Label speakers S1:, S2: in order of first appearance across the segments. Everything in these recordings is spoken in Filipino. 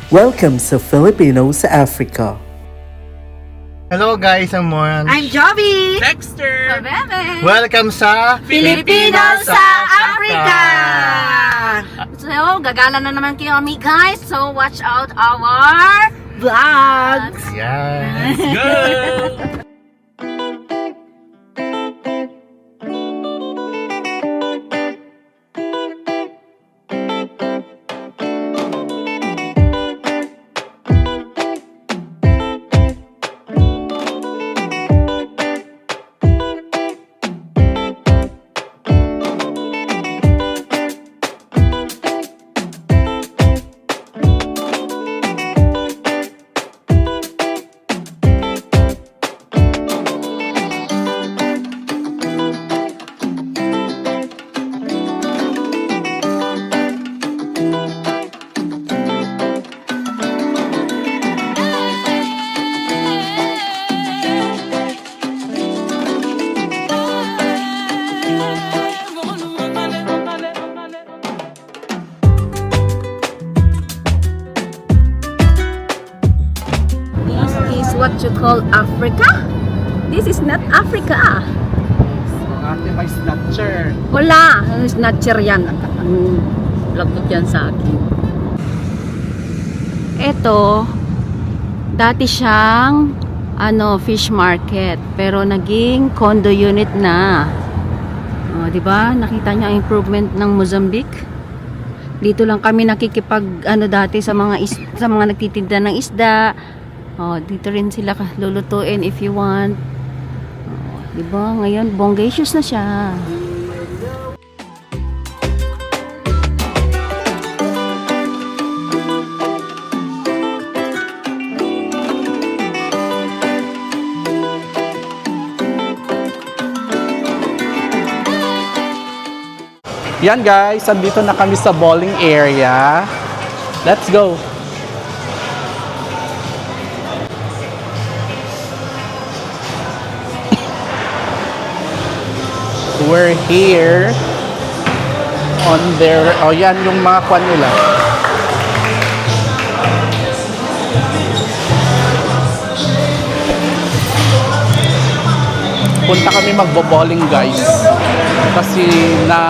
S1: Welcome sa Filipino sa Africa.
S2: Hello guys, I'm Moran.
S3: I'm Joby!
S4: Dexter!
S3: Bebe!
S2: Welcome sa
S3: Filipino sa Africa! So, gagala na naman kami guys. So, watch out our vlogs!
S2: Yes.
S4: Good!
S3: This is what you call Africa? This is not Africa.
S4: Ate, may snatcher.
S3: Wala, snatcher yan. Lagot yan sa akin. Ito, dati siyang fish market, pero naging condo unit na. Oh, 'di ba? Nakita niyo ang improvement ng Mozambique. Dito lang kami nakikipag dati sa mga sa mga nagtitinda ng isda. Oh, dito rin sila lulutuin if you want. Oh, 'di ba? Ngayon bongacious na siya.
S4: Yan guys, andito na kami sa bowling area. Let's go! We're here on their... Oh, yan yung mga kwan nila. Punta kami magbo-bowling guys. Kasi na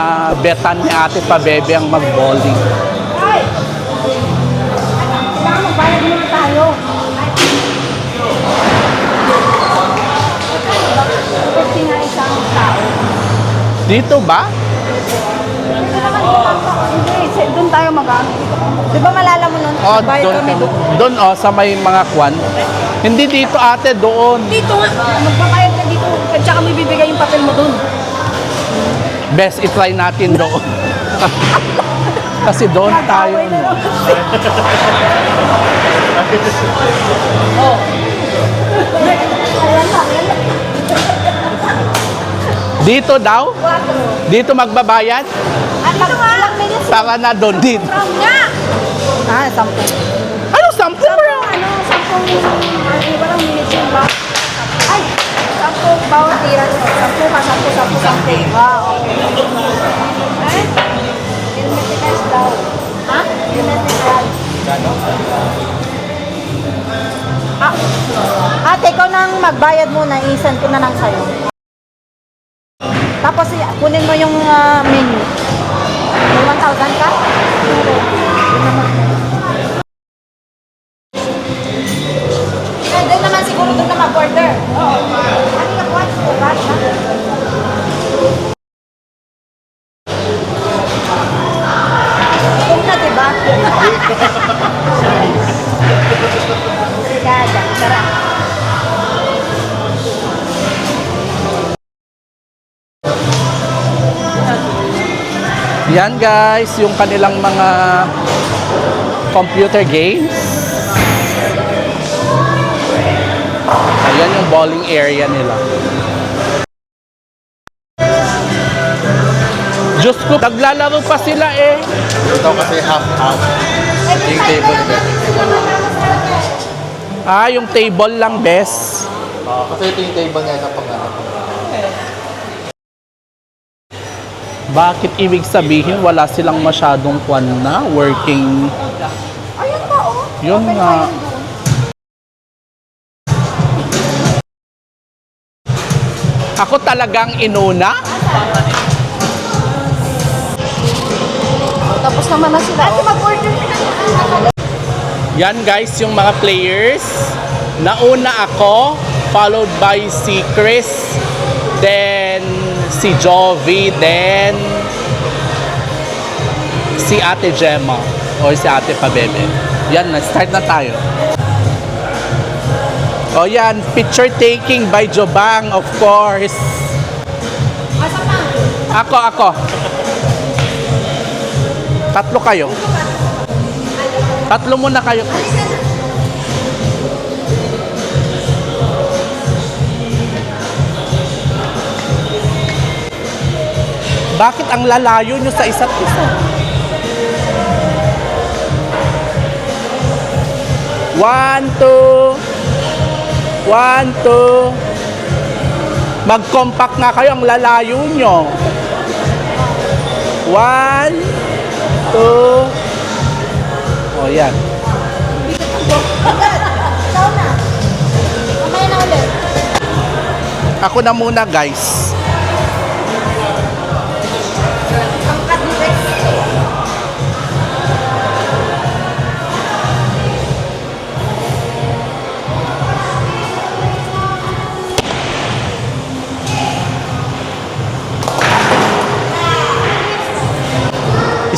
S4: betan ni Ate Pabebe ang mag-bowling.
S3: Magbayad muna tayo. Kasi nga isang tao.
S4: Dito ba?
S3: Dito naman hindi. Doon tayo mag-ano. Di ba malala mo nun?
S4: Oh,
S3: Bayad
S4: doon
S3: kami doon.
S4: doon oh, sa may mga kwan. Hindi dito ate, doon.
S3: Dito nga. Magbabayad ka dito. At saka may bibigay yung papel mo doon.
S4: Best i-try natin doon. Kasi doon tayo. No?
S3: Oh. Ayan lang.
S4: Dito daw? Dito magbabayad?
S3: Ilang minutes?
S4: Para na doon dito.
S3: From nga! Ah, 10.
S4: Ano, 10 bro?
S3: 10 walang minutes yun ba? Ay, 10 bawat tira. 10 ka, 10. Wow, okay. Eh? Hermetical daw. Ha? Hermetical. Ate, ikaw nang magbayad muna, i-send ko na lang sa'yo. Tapos kunin mo yung menu. May 1,000 ka? Doon naman siguro doon na mag-order. Oo. Ano yung watch mo? Watch ha? Kung na diba? Kada, tara.
S4: Yan guys, yung kanilang mga computer games. Ayan yung bowling area nila. Diyos ko, naglalaro pa sila eh.
S2: Ito kasi half-half. Yung table nila.
S4: Ah, yung table lang, best.
S2: Kasi ito yung table niya na pang-ano.
S4: Bakit ibig sabihin wala silang masyadong kwan na working?
S3: Ayun pa oh.
S4: Yun nga. Ako talagang inuna.
S3: Tapos naman na sila.
S4: Yan guys, yung mga players. Nauna ako, followed by si Chris, then si Jovi, then si Ate Gemma or si Ate Pabebe. Yan na, start na tayo. O yan, picture taking by Jobang, of course. Ako. Tatlo kayo. Tatlo muna kayo. Bakit ang lalayo nyo sa isa't isa? 1, 2. 1, 2. Mag-compact nga kayo, ang lalayo nyo. 1, 2. O yan. Ako na muna guys.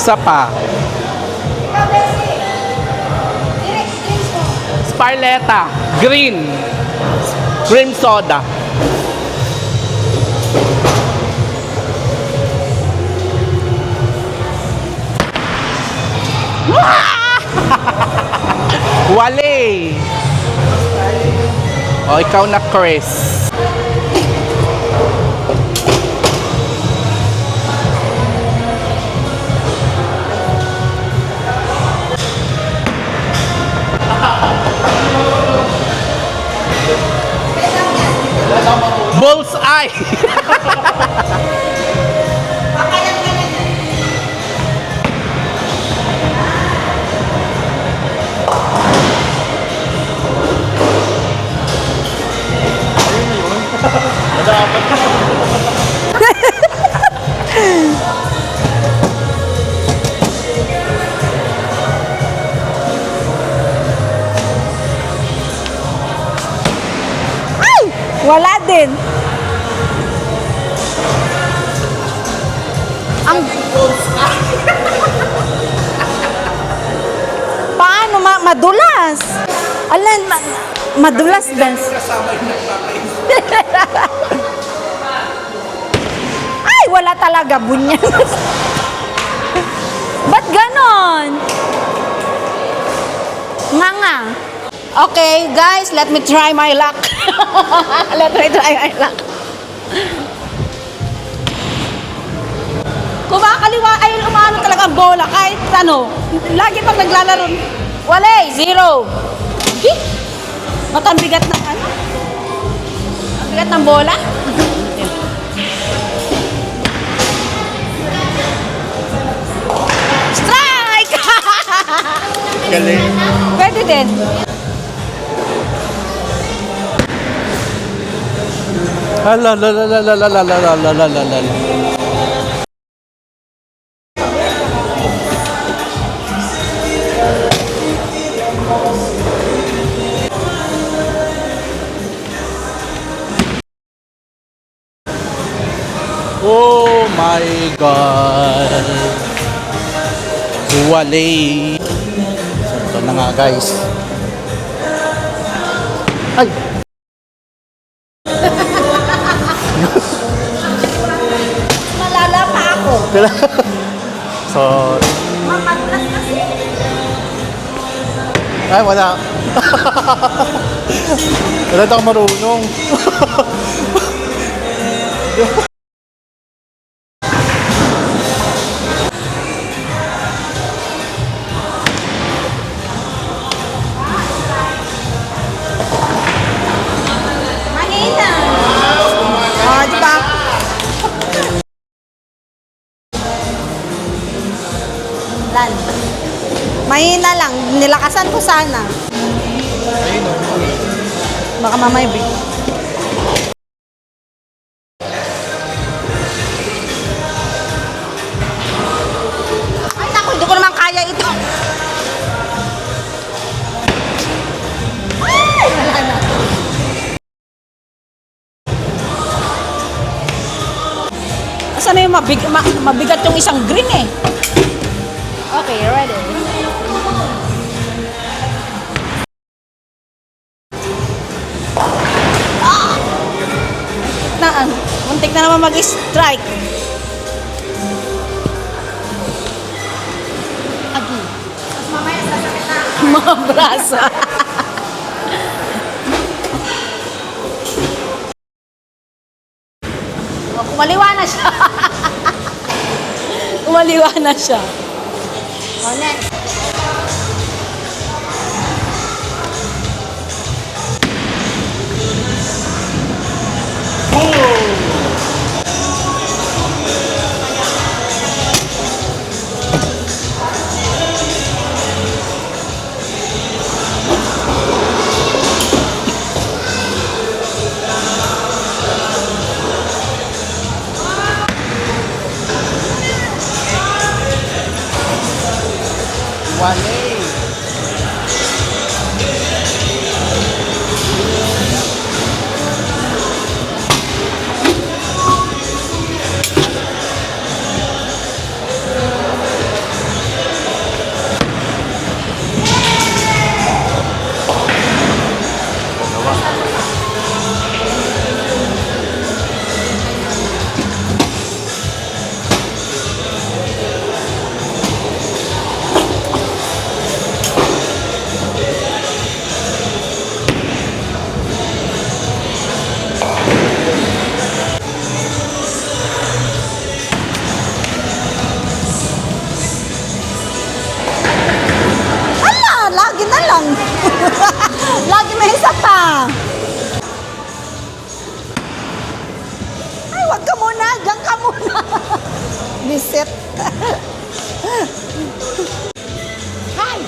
S4: Isa pa. Sparletta. Green. Cream soda. Wale. O, ikaw na, Chris. Bullseye!
S3: Wala din. Ang paano madulas? Alan, madulas din. Ay, wala talaga bunyan. Ba't ganon? Nga. Okay, guys, let me try my luck. Let me try my luck. Kumakaliwa ay umano talaga ang bola kahit ano. Lagi pag naglalaro. Wala, 0. Ang bigat ng ano? Ang bigat ng bola. Strike!
S2: Galing.
S3: Pwede din.
S4: Hala, la la la la la la la la la la la. Oh my God. Wale. Ito na nga guys. Ay.
S3: Malala pa ako.
S4: Sorry.
S3: Mapaglas kasi.
S2: Ay, wala. Wala na ako marunong.
S3: Mahina. Oh, di ba? Lan. Mahina lang. Nilakasan ko
S5: sana.
S2: Ayun o.
S5: Baka mamaya big. Ay, naku, hindi ko naman kaya ito. Ay, wala na. Asan na yung mabigat yung isang green eh. Okay, ready. Muntik na naman mag-strike. Agi. Mas mamaya sasakit na. Mga brasa. Oh, kumaliwa na siya. Kumaliwa na siya. Oh, next.
S2: Wale.
S5: Lagi na lang. Lagi may isa pa. Ay, wag ka muna. Diyan ka muna. Bisit. Hi.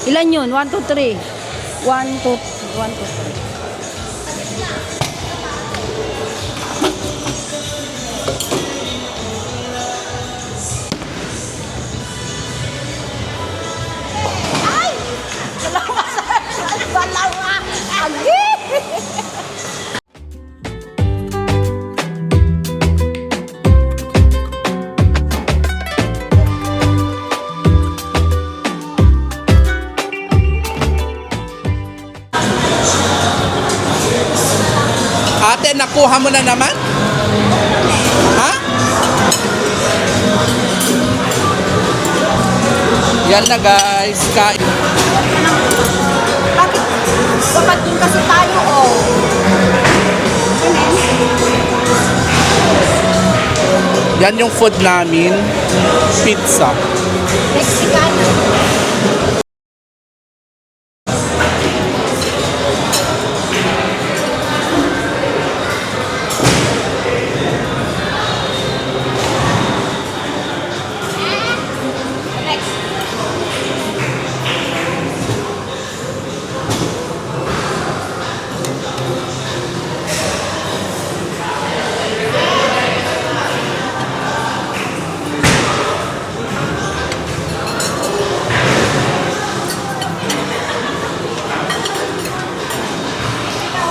S3: Ilan yun? 1, 2, 3. 1, 2, 3.
S5: Balawa. Agi.
S4: Ate, nakuha mo na naman? Ha? Yan na guys, kain.
S5: Bakit? Dapat din kasi tayo, oh.
S4: Yan yung food namin, pizza.
S5: Mexican.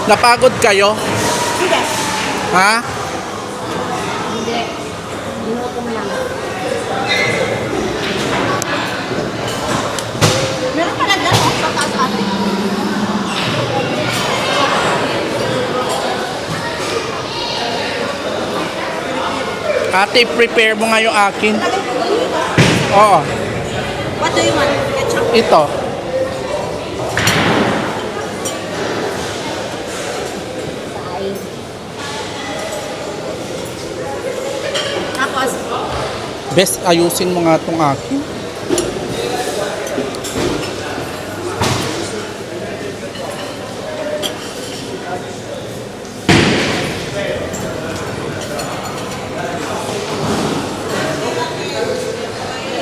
S4: Napagod kayo?
S5: Hindi.
S4: Ha?
S5: Hindi. Inutom lang. Meron pala dyan, oh, sa taas ate.
S4: Ate, prepare mo nga yung akin. Oo.
S5: What do you want? Ketchup?
S4: Ito.
S5: Tapos,
S4: Best, ayusin mo nga itong akin.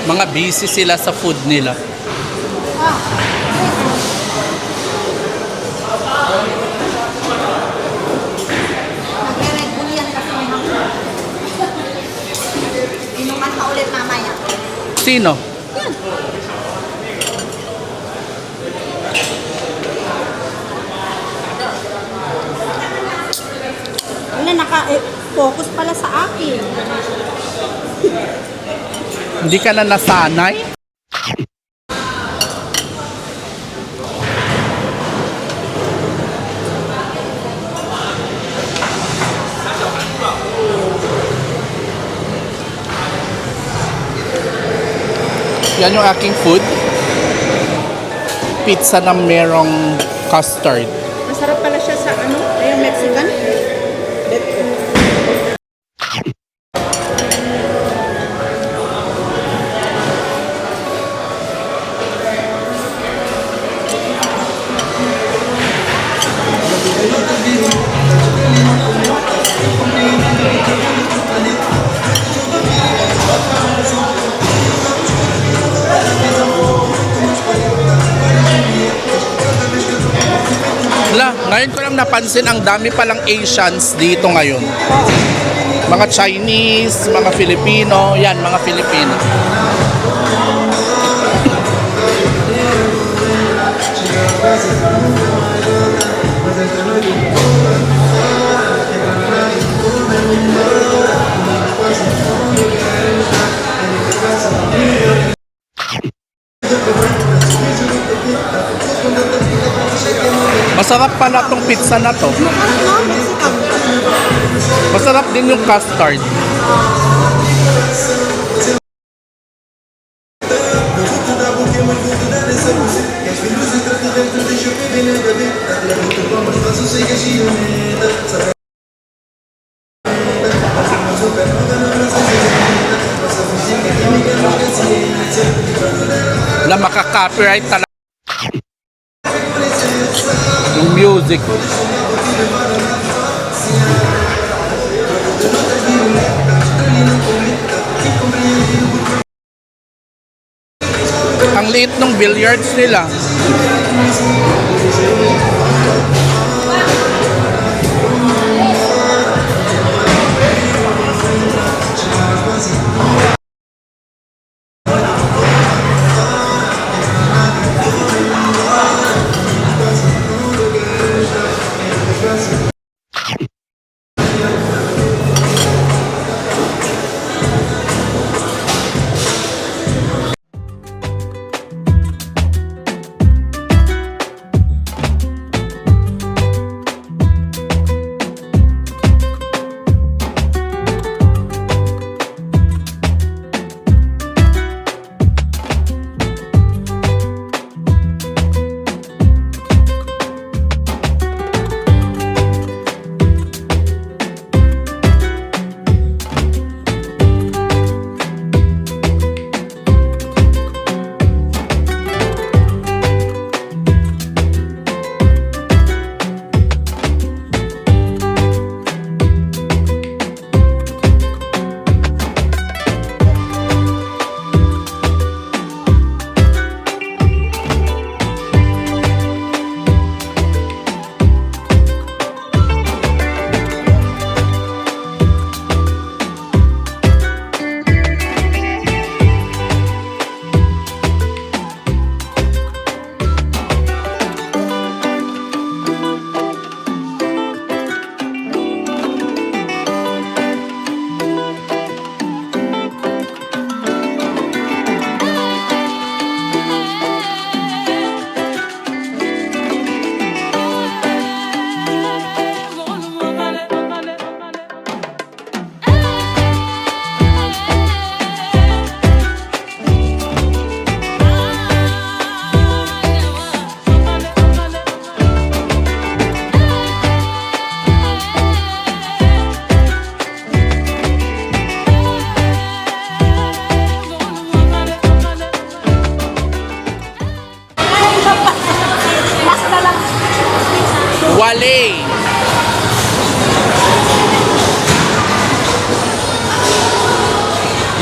S4: Mga busy sila sa food nila.
S6: Nagre-red bull yan kasi inuman pa ulit mamaya.
S4: Sino?
S6: Wala, naka-focus pala sa akin.
S4: Hindi ka na nasanay? Yan yung aking food. Pizza na merong custard.
S6: Masarap pala siya sa ano, yung Mexican.
S4: Wala, ngayon ko lang napansin ang dami palang Asians dito ngayon. Mga Chinese, mga Filipino, yan, mga Filipino. Masarap pala tong pizza na to. Masarap din yung custard. Wala, makaka-copyright talaga yung music. Ang liit ng billiards nila.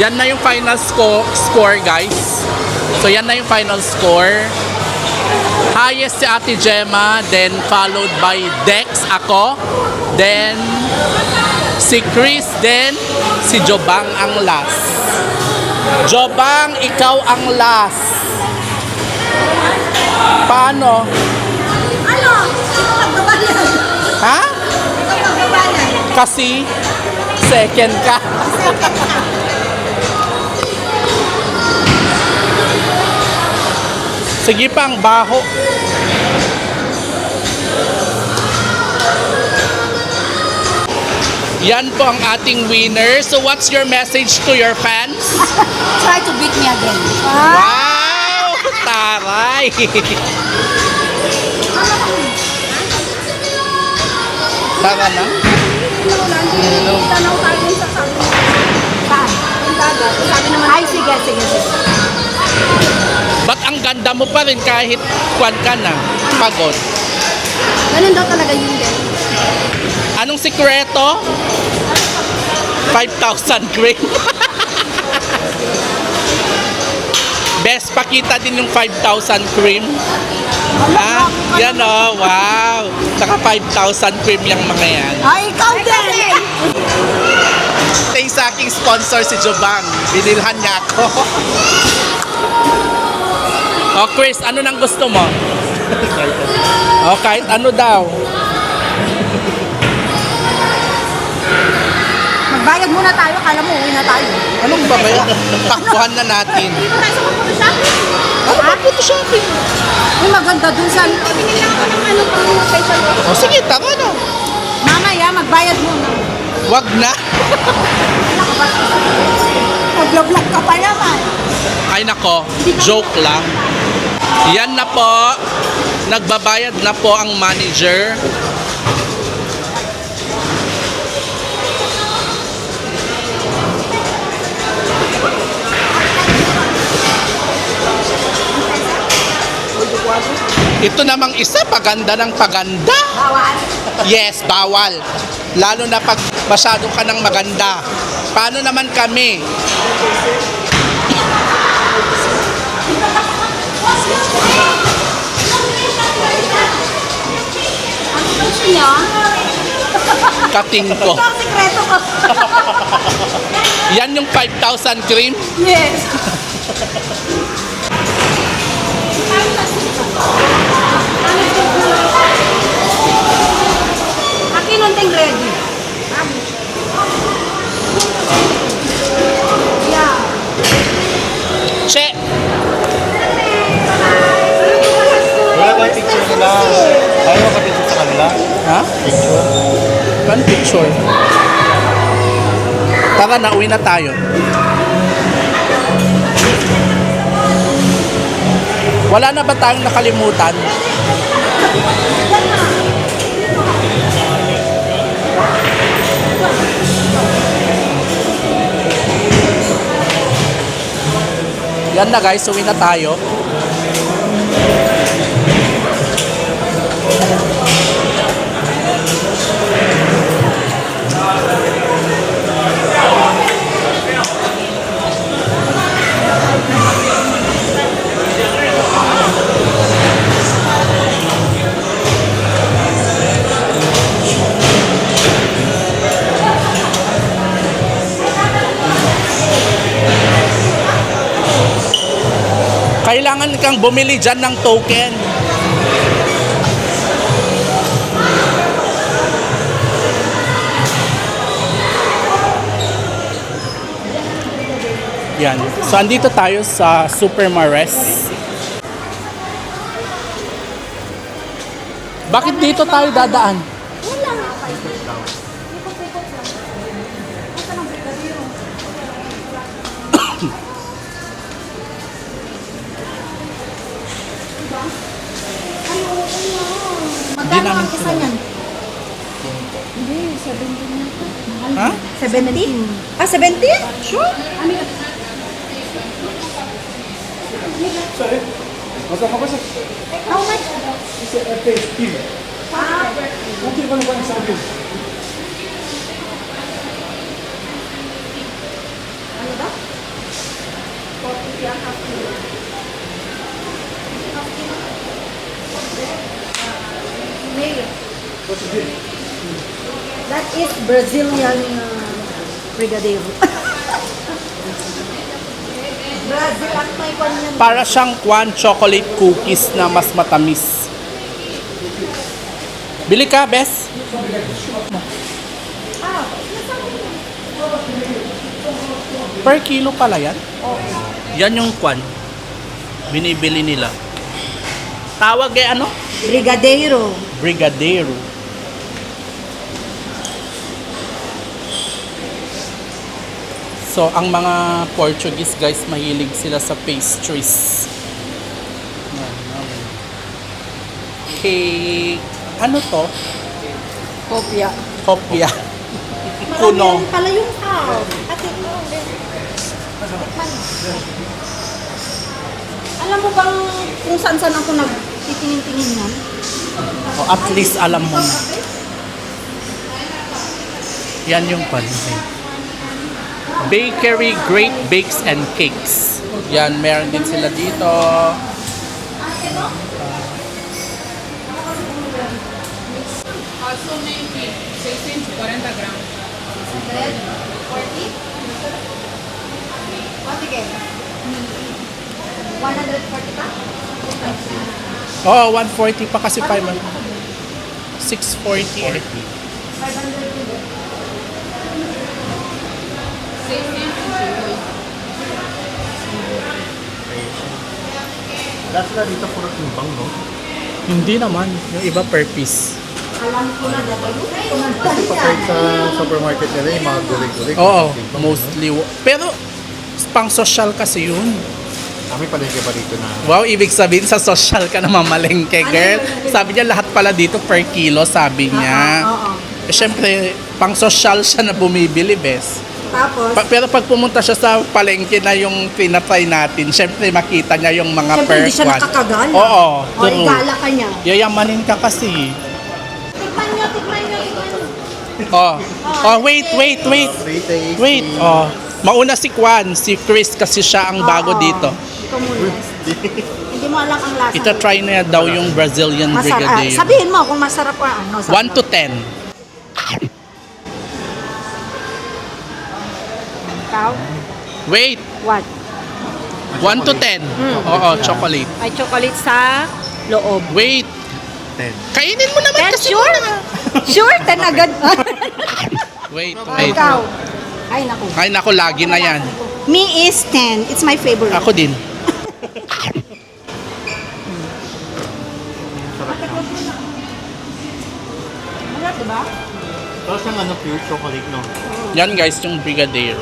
S4: Yan na yung final score, guys. So, yan na yung final score. Highest si Ate Gemma, then followed by Dex, ako. Then, si Chris, then si Jobang ang last. Jobang, ikaw ang last. Paano?
S6: Ano? Pagbabayan.
S4: Ha?
S6: Pagbabayan.
S4: Kasi, second ka. Sige pang baho. Yan po ang ating winner. So what's your message to your fans?
S5: Try to beat me again.
S4: Wow! Taray! Tara na?
S6: Tanaw tayo sa sabi. Saan? Yung dagat. Sabi naman. Ay, sige.
S4: Ba't ang ganda mo pa rin kahit kwan ka na? Pagod.
S6: Ganun daw talaga yun din.
S4: Anong sikreto? 5,000 cream. Best, pakita din yung 5,000 cream. Ha? Yan o, wow. Saka 5,000 cream yung mga yan.
S6: Ay, ikaw din!
S4: Ito yung sa aking sponsor si Jobang. Binilhan niya ako. O Chris, ano nang gusto mo? O kahit ano daw.
S6: Magbayad muna tayo. Kala mo, uwi na tayo.
S4: Anong ba kaya? Takbuhan na natin.
S6: Dito tayo sa photo shopping.
S4: Ano ba photo shopping?
S6: Uy, maganda dun sa... Binili lang ko ng ano pang facial wash.
S4: O sige, tama na.
S6: Mamaya, magbayad muna.
S4: Wag na.
S6: Mag-vlog ka pa naman.
S4: Ay nako, joke lang. Yan na po. Nagbabayad na po ang manager. Ito namang isa, paganda ng paganda.
S6: Bawal.
S4: Yes, bawal. Lalo na pag masyado ka ng maganda. Paano naman kami?
S6: Gusto niyo?
S4: Kating ko.
S6: Ito ang sikreto ko.
S4: Yan yung 5,000 cream.
S6: Yes. Akin unting ready. Yeah.
S4: Che!
S2: Wala ba yung picture nila? Ayaw ka dito sa kanila?
S4: Ha?
S2: Picture?
S4: Pan picture? Tara na, uwi na tayo. Wala na ba tayong nakalimutan? Yan na guys, uwi na tayo. Kailangan kang bumili dyan ng token. Yan. So, andito tayo sa Super Mares. Bakit dito tayo dadaan?
S6: Magkano ang isa niyan?
S4: Ha?
S6: 70? Ah, 70? Sure. How much? Ano ba? That is Brazilian brigadeiro. Brazil at may kanyan.
S4: Para siyang chocolate cookies na mas matamis. Bili ka, Bes? Per kilo pala yan? Yan yung binibili nila. Tawag ano?
S6: Brigadeiro.
S4: Brigadeiro. So, ang mga Portuguese guys, mahilig sila sa pastries. Cake. Ano to?
S5: Kopya.
S4: Kopya. Kuno.
S6: Marami pala yung house. Alam mo bang kung saan ako nagtitingin-tingin yan?
S4: O, at least alam mo na. Yan yung Bakery, Great Bakes and Cakes. Yan, meron din sila dito.
S7: Also maybe 640 grams.
S6: 140? What again? 140 pa?
S4: Oh, 140 pa kasi 500. 640 eh.
S6: 500.
S2: Lahat sila dito puro timbang, no?
S4: Hindi naman. Yung iba per piece.
S6: Alam ko na dapat.
S2: Kapag sa supermarket nila, yung mga gulay-gulay.
S4: Oo,
S2: timbang,
S4: mostly. Pero, pang social kasi yun.
S2: Kami palengke pa dito na.
S4: Wow, ibig sabihin sa social ka na mamalengke, girl. Sabi niya lahat pala dito per kilo, sabi niya.
S6: Oo.
S4: Eh, syempre, pang social siya na bumibili, bes.
S6: Tapos,
S4: Pero pag pumunta siya sa palengke na yung tinatry natin, syempre makita niya yung mga
S6: siyempre
S4: per
S6: hindi siya
S4: kwan.
S6: nakakagala.
S4: Oo,
S6: O,
S4: true.
S6: igala ka niya.
S4: Yayamanin ka kasi.
S6: Tikman niyo.
S4: Oh, wait. Wait, mauna si Kwan, si Chris kasi siya ang bago
S6: Oo.
S4: dito.
S6: Ikaw muna. Hindi mo alam ang lasa.
S4: Ito try na daw yung Brazilian Brigadier.
S6: Sabihin mo kung masarap o ano.
S4: 1 to 10.
S6: Ikaw?
S4: Wait,
S6: What?
S4: 1 to 10. Oo, chocolate.
S6: Ay, chocolate sa loob.
S4: Wait,
S2: 10.
S4: kainin mo naman
S6: Ten,
S4: kasi.
S6: sure? Sure, 10 agad.
S4: Wait.
S6: Ikaw? Ay, naku.
S4: Ay, naku, lagi na yan.
S6: Me is 10. It's my favorite.
S4: Ako din.
S6: Masarap, diba?
S2: Tapos yung ano, pure chocolate, no?
S4: Yan guys, yung Brigadier.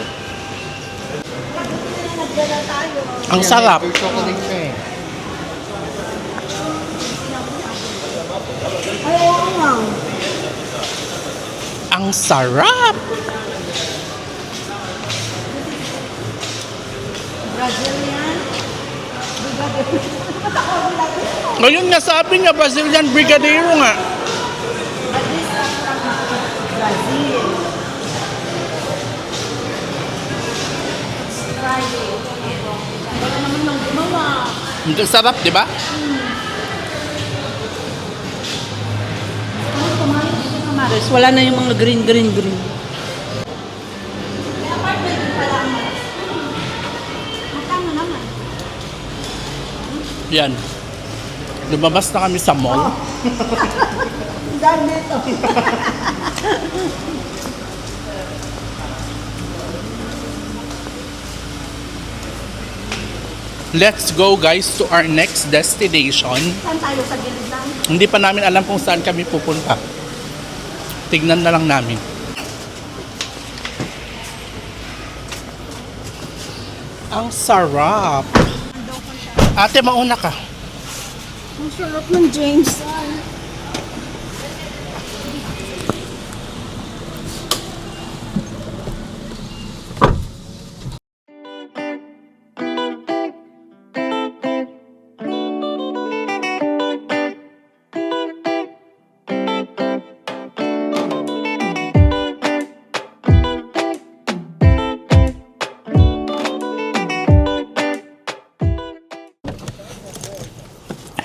S4: Ang sarap.
S2: Pure chocolate siya eh.
S6: Ay, oo nga.
S4: Ang sarap.
S6: Brazilian.
S4: Ngayon nga sabi niya, Brazilian Brigadier nga.
S6: Brazil. Friday. Wala naman nang gumawa.
S4: Ang sarap, di ba?
S5: Wala na yung mga green.
S6: Magkano naman?
S4: Yan. Lumabas na kami sa mall.
S6: Dahil dito.
S4: Let's go guys to our next destination.
S6: Saan tayo sa gilid lang?
S4: Hindi pa namin alam kung saan kami pupunta. Tignan na lang namin. Ang sarap. Ate, mauna ka.
S6: Ang sarap ng James.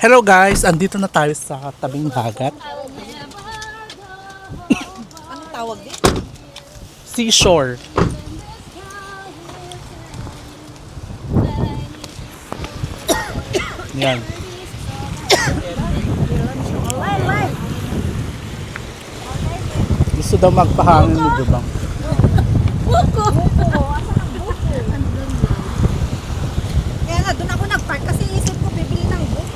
S4: Hello guys, andito na tayo sa tabing dagat.
S5: Anong tawag din?
S4: Seashore. Yan. Gusto daw magpahangin mo doon.
S5: Kaya nga, doon ako nag-park kasi isip ko bibili ng book.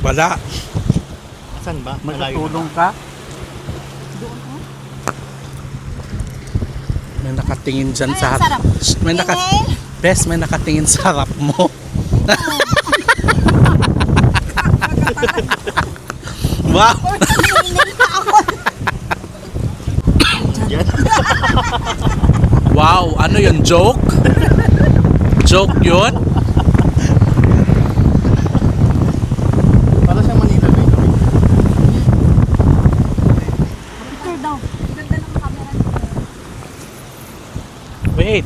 S4: Wala.
S2: Saan ba? Malayo.
S4: Magtutulong ka? May nakatingin dyan sa harap. Shh, may Bes, may nakatingin sa harap mo. Wow! Wow, ano yun? Joke? Joke yun?
S2: Para sa Manila.
S6: Picture daw. Ganda ng camera.
S4: Wait.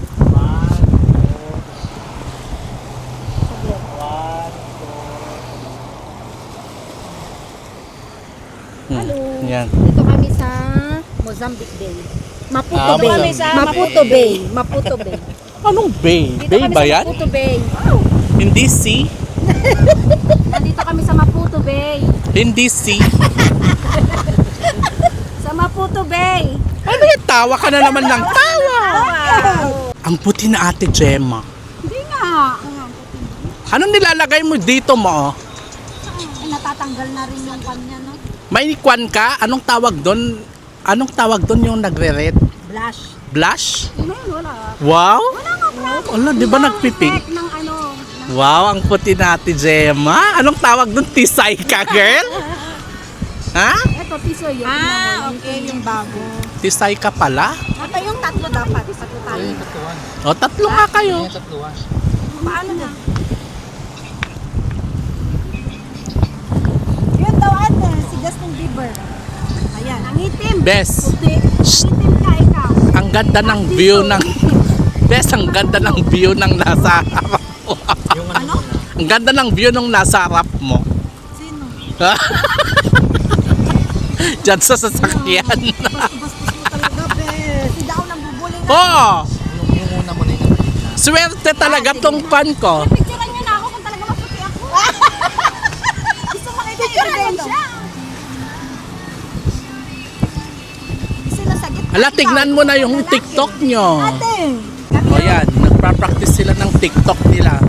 S4: Yan.
S6: Dito kami sa Mozambique Bay. Maputo
S4: Ah,
S6: Bay.
S4: Mozambique.
S6: Maputo Bay. Maputo Bay.
S4: Anong bay?
S6: Dito
S4: Bay
S6: kami
S4: ba
S6: sa
S4: yan?
S6: Maputo Bay.
S4: Hindi sea?
S6: Nandito kami sa Maputo Bay.
S4: Hindi sea?
S6: Sa Maputo Bay.
S4: Ano yan? Tawa ka na naman ng tawa. Ang puti na Ate Gemma.
S6: Hindi nga.
S4: Anong nilalagay mo dito mo?
S6: Ay, natatanggal na rin yung kanya, no?
S4: May kwan ka? Anong tawag doon? Anong tawag doon yung nagre-red?
S6: Blush.
S4: Blush?
S6: Ngayon, wala.
S4: Wow!
S6: Wala nga, bro.
S4: Wala, di ba nagpipink?
S6: Effect ng ano.
S4: Wow, ang puti na Ate Gemma. Anong tawag doon? Tisay ka, girl? Ha?
S6: Ito, piso yun.
S5: Okay, yung bago.
S4: Tisay ka pala?
S5: Ito yung tatlo dapat. Tatlo tayo.
S4: O, tatlo nga kayo.
S5: Paano na? Yun daw ano, si Justin Bieber. Ayan.
S6: Ang itim.
S4: Bes,
S6: Puti. Ang itim ka, ikaw.
S4: ang ganda ng view ng... Bes, ang ganda ng view ng nasa harap mo.
S2: Yung ano?
S4: Ang ganda ng view ng nasa harap mo.
S5: Sino?
S4: Diyan sa sasakyan.
S5: Bastos mo talaga, be. Si Dao nang bubuling na.
S4: Oh!
S2: Yung una mo na yung nakikita.
S4: Swerte talaga tong pan ko.
S6: Picturean niyo na ako kung talaga maputi ako.
S5: Gusto mo kita ebidensya. Sila sa gitna.
S4: Hala, tignan mo na yung TikTok nyo.
S5: Ate.
S4: O yan, nagpa-practice sila ng TikTok nila.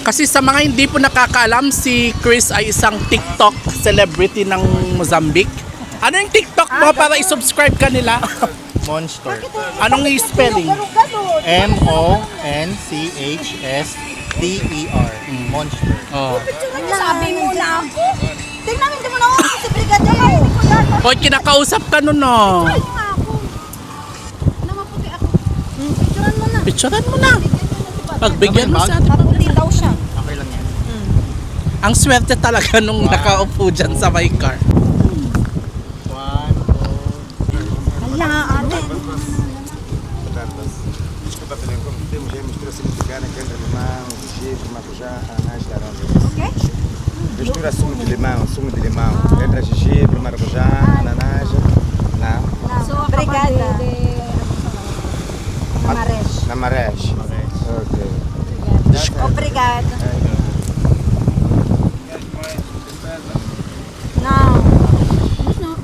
S4: Kasi sa mga hindi po nakakaalam, si Chris ay isang TikTok celebrity ng Mozambique. Ano yung TikTok mo para i-subscribe ka nila?
S2: Monster.
S4: Anong i-spelling?
S5: Ganun.
S2: Monchster. Monster.
S4: Oh.
S5: Sabi mo na ako. Tingnan mo, hindi mo na ako si Brigadier.
S4: Hoy, kinakausap ka nun, no?
S6: Na maputi ako. Picturean mo na.
S4: Picturean mo na. Pagbigyan mo sa...
S5: Maputi daw siya.
S2: Okay lang yan.
S4: Ang swerte talaga nung nakaupo dyan sa my car.
S2: 1, 2,
S5: Hala, ate. Okay?
S8: Mistura sumo de limão, letra gengibre, maracujá, ananás,
S6: So,
S5: Brigada.
S8: na marés. Okay.
S5: Obrigado.
S6: Now,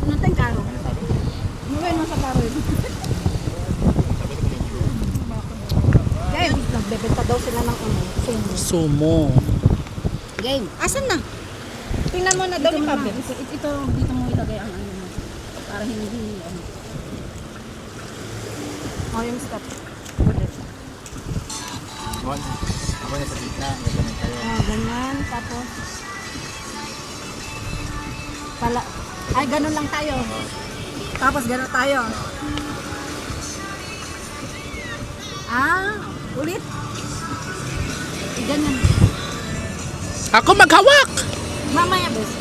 S6: no tayong karo. Mawin mo sa karo yun.
S5: Game. Nagbebenta daw sila ng
S4: Sumo.
S6: Game.
S5: Asan na? Tingnan mo na daw ni Pablo.
S6: Ito, dito mo ilagay ang ano mo. Para hindi, ano.
S5: Oh, yung stop.
S2: Ako na sa gitna. Ganun kayo.
S5: Oh, ganyan. Tapos, ay, ganun lang tayo. Tapos, ganun tayo. Ulit. Ganyan.
S4: Ako maghawak!
S5: Mamaya, bes.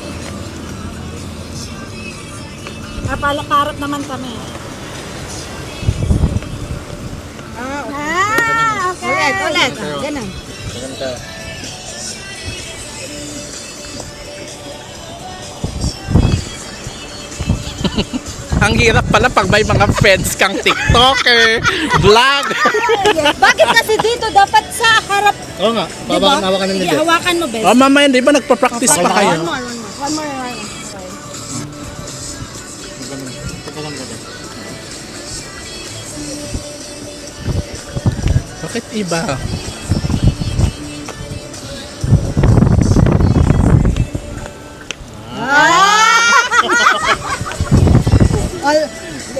S5: Palakarat naman kami. Okay. Ulit. Ganun.
S2: Ganun ka.
S4: Ang hirap pala pag may mga friends kang TikToker, vlog.
S6: Bakit kasi dito dapat sa harap,
S2: Oo nga, hawakan ng hindi.
S6: hawakan mo, bes?
S4: O mamaya, di ba nagpa-practice pa kayo?
S6: One more.
S4: Bakit iba?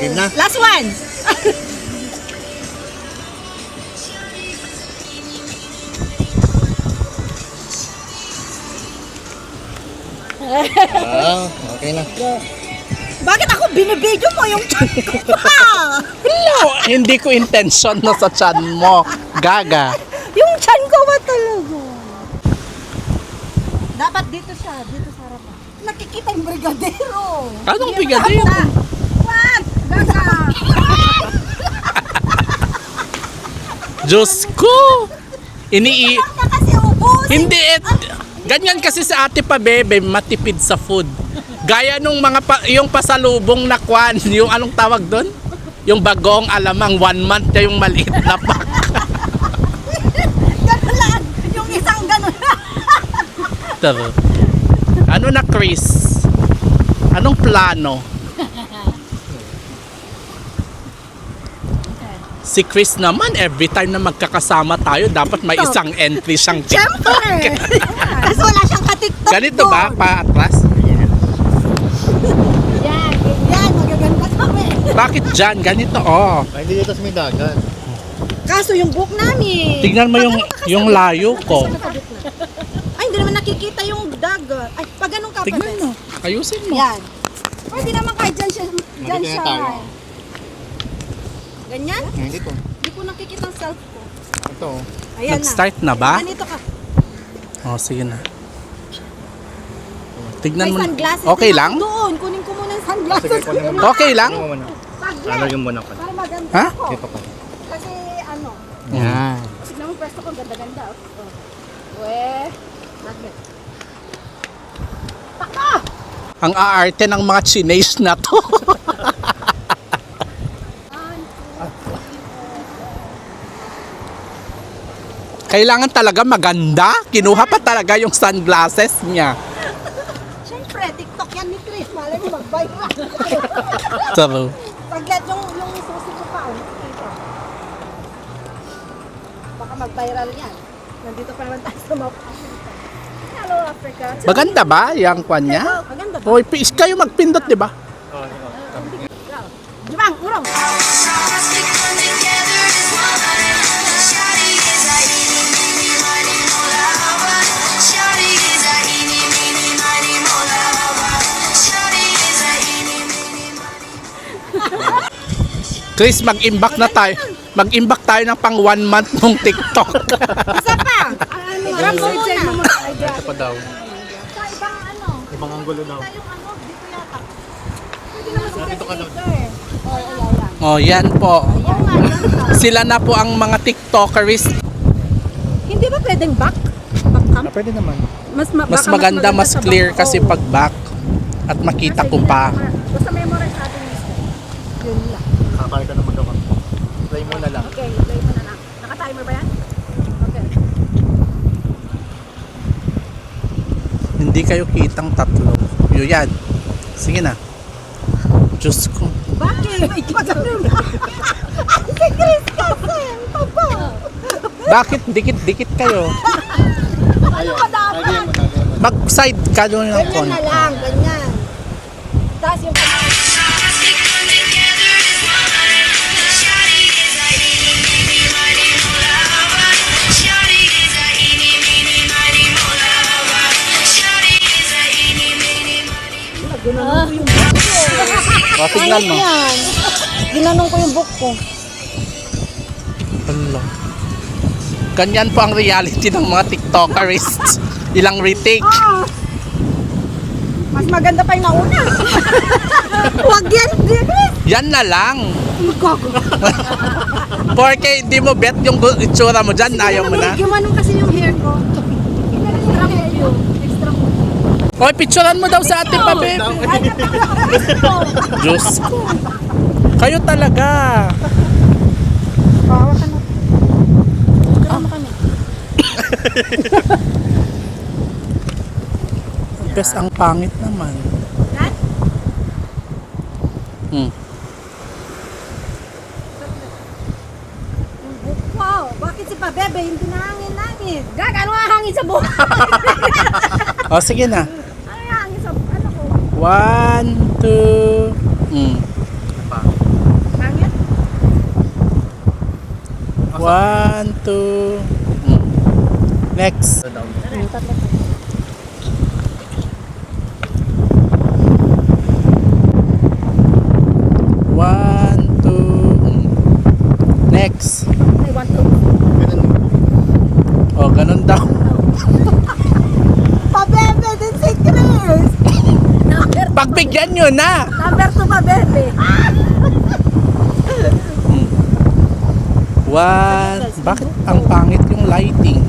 S2: Game na.
S6: Last one.
S2: Okay na.
S6: Bakit ako binibidyo mo yung chan ko pa?
S4: No, hindi ko intention na sa chan mo. Gaga.
S6: Yung chan ko ba talaga? Dapat dito siya, dito sa harapan. Nakikita yung brigadero.
S4: Anong brigadero?
S6: Wag! Gaga!
S4: Diyos ko! Ini
S6: Baka kasi ubos.
S4: Hindi ganyan kasi sa ate pa bebe, matipid sa food. Gaya nung mga yung pasalubong na kwan, yung anong tawag doon? Yung bagong alamang 1 month na yung maliit na pack.
S6: Ganun lang. Yung isang ganun.
S4: Tara. Ano na Chris? Anong plano? Si Chris naman, every time na magkakasama tayo, dapat may isang entry siyang
S6: Siyempre. Kasi wala siyang katiktok.
S4: Ganito ba? Paatras?
S6: Yan. Yan. Magaganda kami.
S4: Bakit dyan? Ganito, oh.
S2: Ay, hindi dito sa may dagat.
S6: Kaso yung book namin.
S4: Tignan mo yung layo ko.
S6: Ay, hindi naman nakikita yung dagat. Ay, pag ganun ka pa.
S4: Tignan mo. Ayusin mo.
S6: Yan. Pwede naman kahit dyan siya. Dyan
S2: Dito
S6: siya.
S2: na tayo.
S6: Ganyan?
S2: Ay, dito.
S6: Hindi ko nakikita ang self ko.
S2: Ito.
S6: Ayan
S4: Nag-start na ba?
S6: Ganito ka.
S4: Oh, sige na. Tignan
S6: May
S4: mo.
S6: sunglasses.
S4: Okay
S6: din
S4: lang?
S6: ako Doon. Kunin ko muna yung sunglasses.
S2: Sige, kunin mo.
S4: Okay lang?
S2: Ano mo muna?
S6: Saglit.
S2: Lalagyan mo na ko.
S6: Para maganda
S4: Ha?
S6: ako.
S2: Dito pa.
S6: Kasi ano.
S2: Yan.
S6: Tignan mo pwesto ko. Ganda-ganda. Oh. Weh. Saglit.
S4: Ang aarte ng mga Chinese na to. Kailangan talaga maganda. Kinuha pa talaga yung sunglasses niya.
S6: Siyempre, TikTok yan ni Chris. Malay mo mag-viral.
S4: Taro.
S6: Saglit yung susi ko pa. Oh. Ito. Baka mag-viral yan. Nandito pa naman tayo sa Mount Africa. Hello, Africa.
S4: Maganda ba yung kwan niya?
S6: Maganda ba?
S4: Hoy, kayo magpindot, di ba?
S6: Jumang, urong.
S4: Chris, mag-imbak na tayo. Mag-imbak tayo ng pang 1 month ng TikTok.
S6: Isa pa. Ano, rambo muna.
S2: Ito pa daw.
S6: Sa ibang ano.
S2: Ibang anggulo daw.
S6: Yung ano, dito yata. Pwede naman si
S2: Dito ka daw.
S4: Oh, yan po.
S6: Oo nga, yan.
S4: Sila na po ang mga TikTokerist.
S6: Hindi ba pwedeng back? Back cam?
S2: Pwede naman.
S4: Mas
S6: baka
S4: maganda, mas
S6: sa
S4: clear
S6: back.
S4: kasi
S6: Oo.
S4: pag back. At makita ko
S6: Sige,
S4: pa.
S6: Basta memorize natin yung step. Yun lang.
S2: Kakaya ka na magawa. Play mo na lang.
S6: Okay, play mo na lang. Naka-timer ba yan? Okay.
S4: Hindi kayo kitang tatlo. Yun yan. Sige na. Diyos ko.
S6: Bakit? Magano na. Si Chris kasi. Papa.
S4: Bakit dikit-dikit kayo?
S6: Ano ka dapat?
S2: Lagyan mo na. Lagyan mo.
S4: Mag-side ka doon ng
S6: Ganyan na
S4: konti.
S6: lang, ganyan. Tapos yung
S4: O, tignan mo.
S6: yan. Ginanong ko yung book ko.
S4: Hala. Ganyan po ang reality ng mga TikTokerists. Ilang retake.
S6: Mas maganda pa yung nauna. Huwag yan, Chris.
S4: Yan na lang. Porque hindi mo bet yung itsura mo dyan, ayaw mo na.
S6: Gumanong kasi yung hair ko. Extra hair yun. Extra
S4: Oy, picturean mo daw sa ate pa, baby. Diyos ko. Kayo talaga.
S5: Bawa ka na. Kasama kami.
S4: Bes, ang pangit naman.
S6: Wow, bakit si Pabebe hindi nahangin-hangin? Gag, ano nga hangin sa buhay?
S4: O, sige na.
S6: Ano nga hangin sa ano ko?
S4: 1, 2.
S6: Hangin?
S4: 1, 2. Next. One, two. Next.
S6: I want to.
S4: Oh, ganun daw.
S6: Pabebe din si Chris!
S4: Pagbigyan nyo na.
S6: Number 2 Pabebe.
S4: One. Bakit ang pangit yung lighting?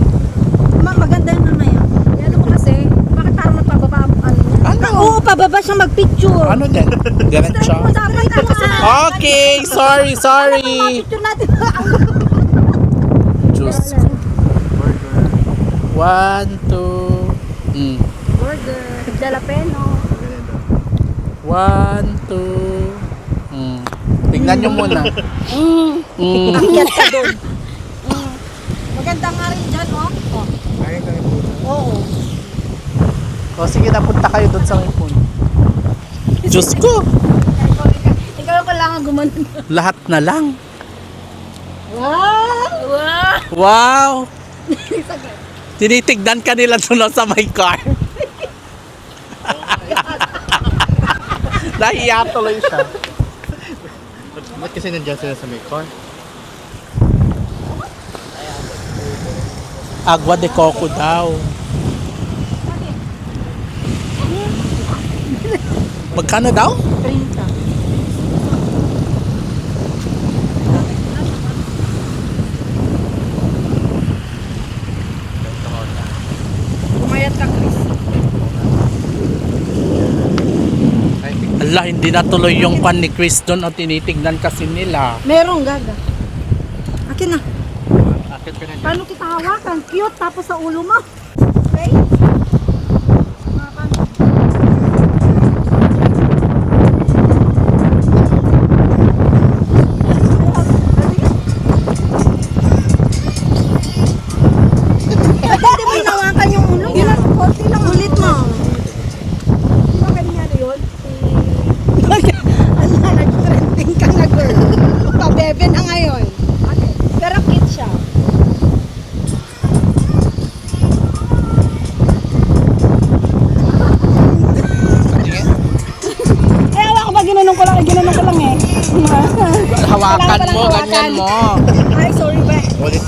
S5: Maganda yun mamaya.
S6: Ano ko kasi, bakit parang nagpababa ang ano niya?
S4: Ano?
S5: Oo, pababa siyang magpicture.
S4: Ano din? Diretso.
S6: Dapat ka kasi
S4: Okay, sorry.
S5: Picture natin.
S4: Diyos ko. 1, 2.
S6: burger, jalapeno.
S4: 1, 2. Tingnan nyo muna.
S5: Akyat ka doon. Maganda nga rin dyan, oh. Oo.
S4: O sige, napunta kayo doon sa may phone. Diyos ko.
S6: Ikaw pa lang ang gumano.
S4: Lahat na lang.
S6: Wow!
S4: Wow! Tinitignan ka nila doon sa may car. Nahiya tuloy siya.
S2: Ba't kasi nandiyan sila sa may car?
S4: Agua de coco daw. Magkano daw?
S5: 30.
S6: Pumayat ka, Chris.
S4: Ala, hindi natuloy yung pan ni Chris doon o tinitignan kasi nila.
S5: Meron, gaga. Akin na.
S2: Akit ka na dyan.
S5: Paano kita hawakan? Cute, tapos sa ulo mo. Okay? Hindi mo hinawakan yung ulo. Yun lang, konti lang. Ulit mo.
S6: Di ba ganyan yun?
S5: Ano, nag-trending ka na, girl. Pabebe na ngayon.
S6: Pero cute siya.
S5: Eh, awa ko ba ginanong ko lang eh.
S4: Hawakan mo, ganyan mo.
S5: Ay, sorry ba?
S2: Ulit.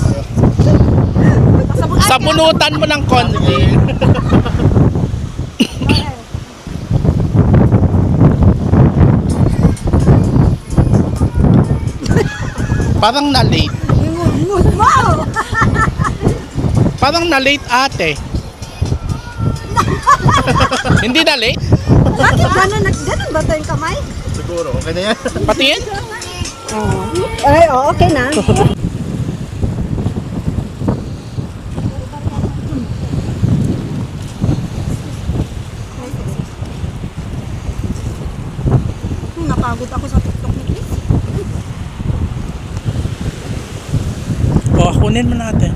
S4: Sabunutan mo ng konti. Parang na-late. Parang na-late ate. Hindi na-late?
S5: Bakit ganun ba ito yung kamay?
S2: Siguro, okay na yan.
S4: Patingin?
S5: Ay, okay na. Napagod ako sa TikTok ni Chris.
S4: O, kunin mo natin.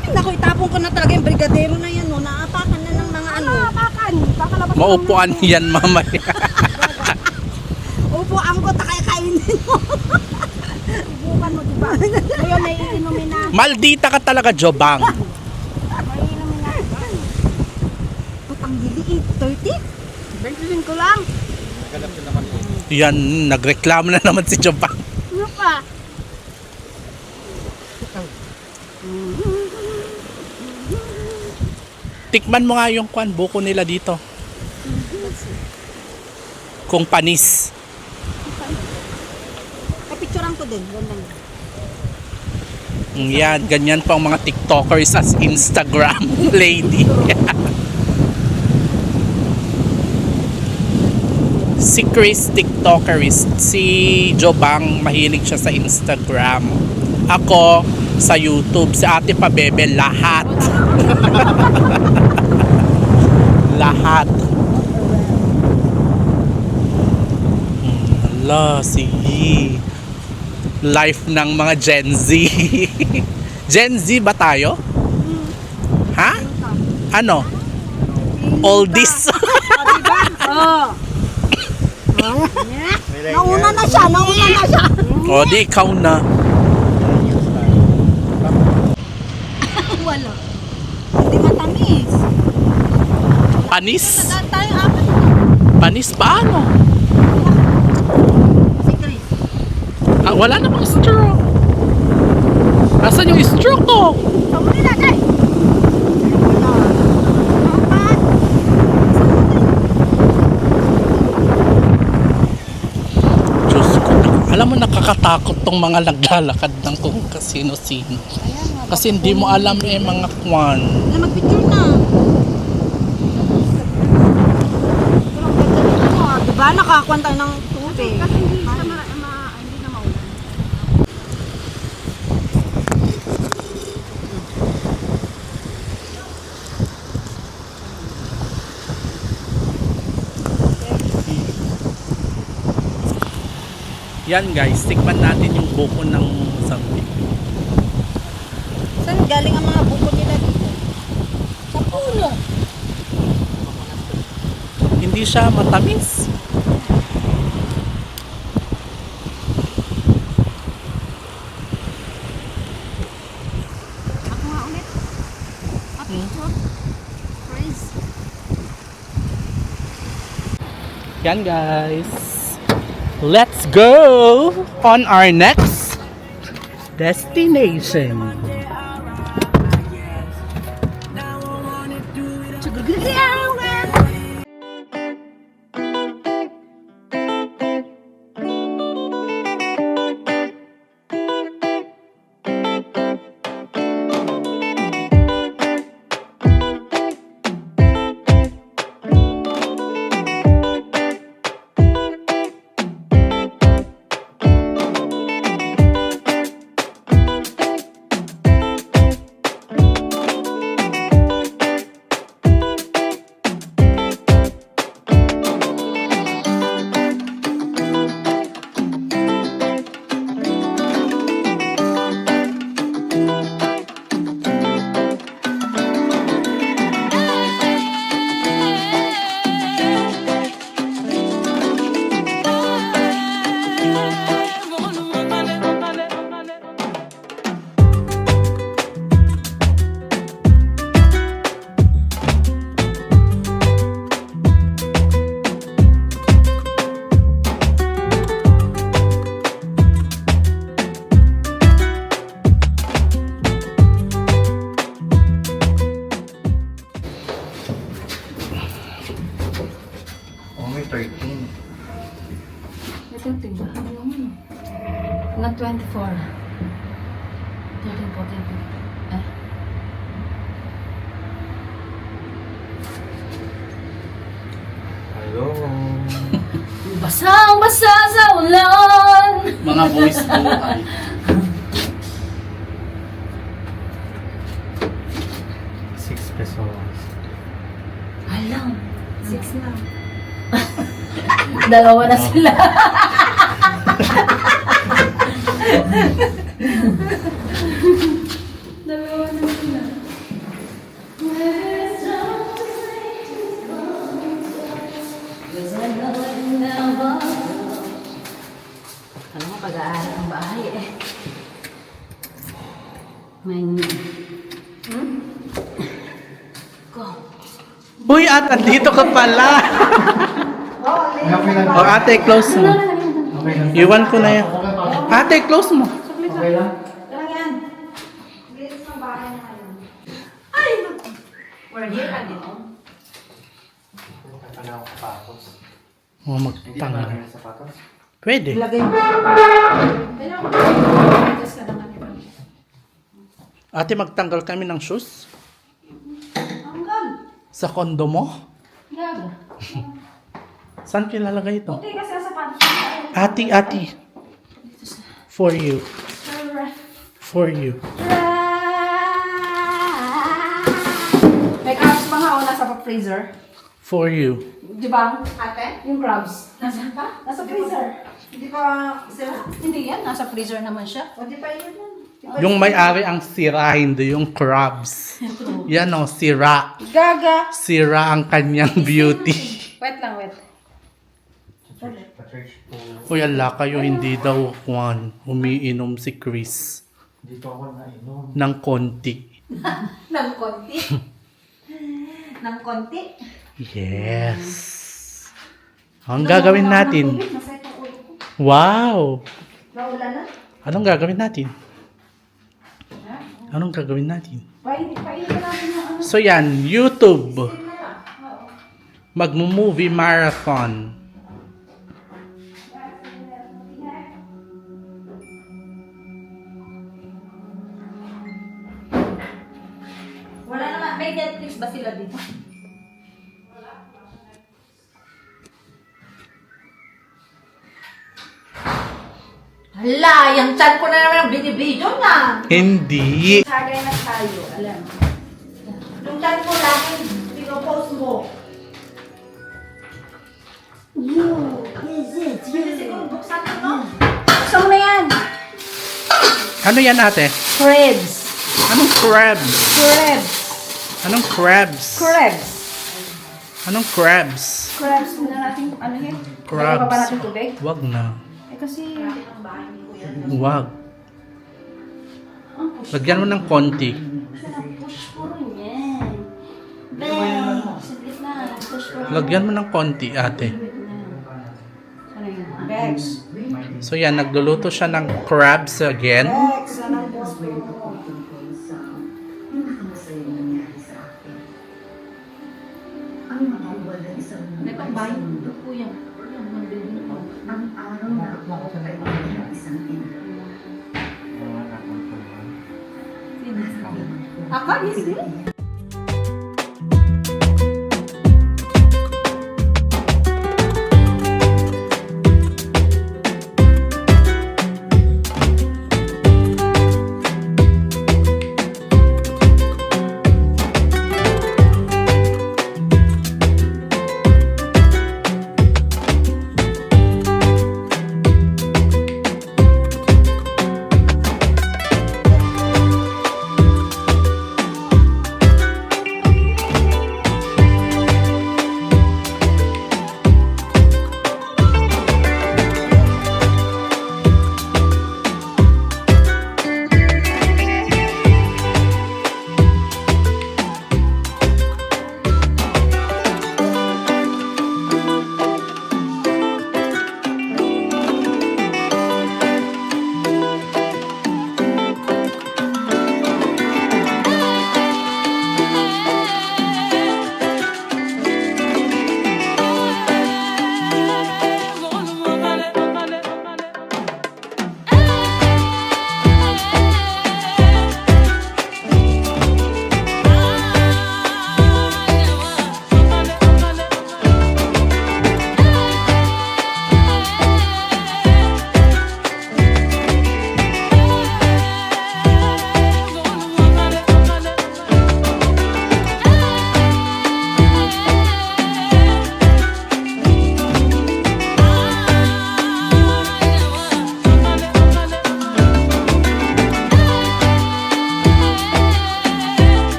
S5: Ay, naku, itapon ko na talaga yung brigadero na yan, no? Naapakan na ng mga ano.
S6: Naapakan. Kakalabas
S4: Maupuan yan mamaya.
S5: Upuan ko, takay kainin mo.
S6: Bukan mo, diba? Ngayon, may iinumin na.
S4: Maldita ka talaga, Jobang.
S6: May iinumin na.
S5: Ba't ang liliit? 30?
S6: 25 ko lang.
S4: Yan, nagreklamo na naman si Jobang.
S6: Ano pa?
S4: Tikman mo nga yung buko nila dito. Kung panis.
S5: Picturean ko din. Ganun.
S4: Yan, ganyan pa ang mga TikTokers as Instagram lady. Si Chris, TikTokerist. Si Jobang, mahilig siya sa Instagram. Ako, sa YouTube. Si Ate Pabebe, lahat. Lahat. Hala, sige. Life ng mga Gen Z. Gen Z ba tayo? Ha? Ano? Oldies.
S5: Oh. Nauna na siya.
S4: O, di ikaw na.
S5: Wala. Hindi matamis.
S4: Panis?
S5: Tayo apat.
S4: Panis paano?
S5: Si Chris.
S4: Ah, wala namang straw. Asan yung straw ko?
S5: Kamuli na, day.
S4: Diyos ko. Alam mo, nakakatakot tong mga naglalakad ng kung kasino-sino. Kasi hindi mo alam mga kwan.
S5: Na mag-picture na. Diba nakakuha tayo ng tubig? Kasi hindi na maulan.
S4: Yan guys, tikman natin yung buko ng Mozambique.
S5: Saan galing ang mga buko nila dito? Sa puno.
S4: Hindi siya matamis.
S5: Ako nga ulit. Picture. Praise.
S4: Yan guys. Let's go on our next destination.
S2: Only 13.
S3: Ito, tingnan mo. Na 24. 13, 14, 15. Eh?
S2: Hello.
S3: Basang-basa sa ulan.
S4: Mga boys buhay.
S2: $6.
S3: Alam.
S5: 6 na.
S3: Dalawa na sila. Dalawa na sila. Alam mo, pag-aaral ang bahay eh. May...
S4: Uy, at andito ka pala.
S2: Okay lang.
S4: O ate, close mo.
S2: Okay lang.
S4: Iwan ko na yan. Ate, close mo.
S2: Okay lang.
S5: Lang yan. Bilis ng bahay na kayo. Ay! We're here ka dito.
S2: Ano ako sapatos?
S4: O,
S2: Hindi pa
S4: magtanga.
S2: lang yung sapatos.
S4: Pwede.
S5: Ilagay mo.
S4: Ate, magtanggal kami ng shoes
S5: Hanggang.
S4: sa kondo mo.
S3: Yaga.
S4: Saan kilalagay ito?
S5: Okay, kasi nasa pato.
S4: Ati. For you. For you.
S5: May crabs pa nga, nasa freezer.
S4: For you.
S5: Di ba? Ate? Yung crabs. Nasa pa? Nasa freezer.
S6: Hindi pa sila.
S5: Hindi yan, nasa freezer naman siya.
S6: O di pa yun yan.
S4: Yung may-ari ang sira, hindi yung crabs. Yan o, sira.
S5: Gaga.
S4: Sira ang kanyang beauty.
S5: Wait lang, wait.
S4: Uy, ala kayo, hindi daw umiinom si Chris.
S2: Dito ako nainom.
S4: Ng konti.
S5: Nang konti. Nang konti.
S4: Yes. Ang gagawin natin? Wow!
S6: Naulan na.
S4: Anong gagawin natin? Anong gagawin natin?
S5: Painin ka natin ng ano.
S4: So yan, YouTube. Magmo-movie marathon.
S5: Wala naman. May Netflix ba sila dito? Hala, yung chan ko na naman ang binibidyo na.
S4: Hindi.
S5: Tagay na tayo, alam. Yung chan ko lagi, pinopost mo. Siguro buksan mo, no? Buksan mo na yan.
S4: Ano yan ate?
S5: Crabs.
S4: Anong crabs?
S5: Crabs.
S4: Anong crabs?
S5: Crabs.
S4: Anong crabs?
S5: Crabs na natin, ano yun?
S4: Crabs.
S5: Lagyan pa ba natin tubig?
S4: Wag na.
S5: Eh kasi,
S4: Wag. Lagyan mo ng konti.
S5: push puro yan. Bang! Saglit na. Push puro.
S4: Lagyan mo ng konti ate.
S5: Ano yun? Bex.
S4: So yan, nagluluto siya ng crabs again.
S5: Bex, anong push puro? Nagpambahin po yan. Aka, yes,